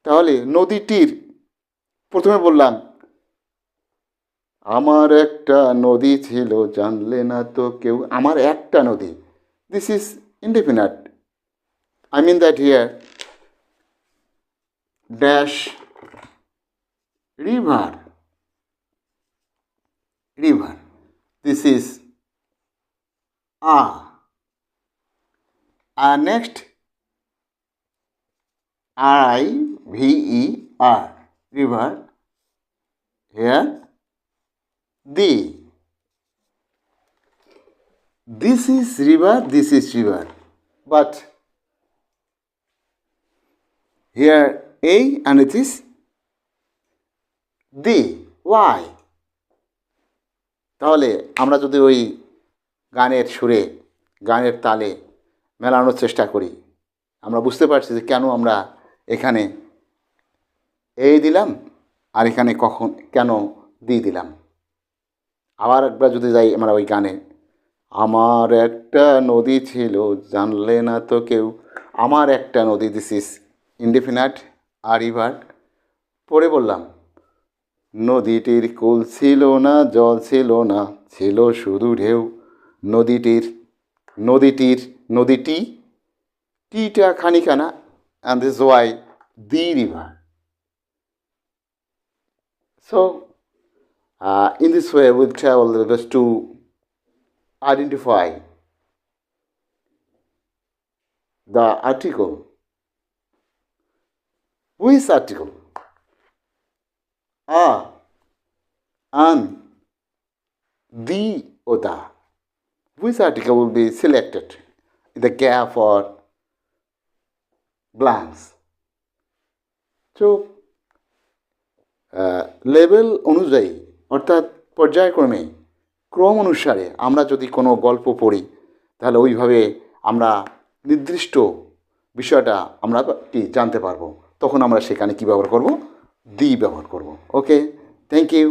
তাহলে নদীটির প্রথমে বললাম আমার একটা নদী ছিল জানলে না তো কেউ, আমার একটা নদী, this is indefinite, I mean that here dash river, river, this is and next river, river, here the, this is river, this is river, but here a and it is the, why? তাহলে আমরা যদি ওই গানের সুরে গানের তালে মেলানোর চেষ্টা করি, আমরা বুঝতে পারছি যে কেন আমরা এখানে এই দিলাম আর এখানে কখন কেন দি দিলাম। আবার একবার যদি যাই আমরা ওই গানে, আমার একটা নদী ছিল জানলে না তো কেউ, আমার একটা নদী, দিস ইজ ইনডেফিনাট আর রিভার। পরে বললাম নদীটির কুল ছিল না, জল ছিল না, ছিল শুধু ঢেউ। নদীটি টিটা খানিখানা, and this is why the river. So in this way we'll travel the best to identify the article. Which article? And the or the. Which article will be selected in the gap or blanks? So level অনুযায়ী অর্থাৎ পর্যায়ক্রমে ক্রম অনুসারে আমরা যদি কোনো গল্প পড়ি তাহলে ওইভাবে আমরা নির্দিষ্ট বিষয়টা আমরা কি জানতে পারবো। তখন আমরা সেখানে কী ব্যবহার করব, দি ব্যবহার করব। ওকে, থ্যাংক ইউ।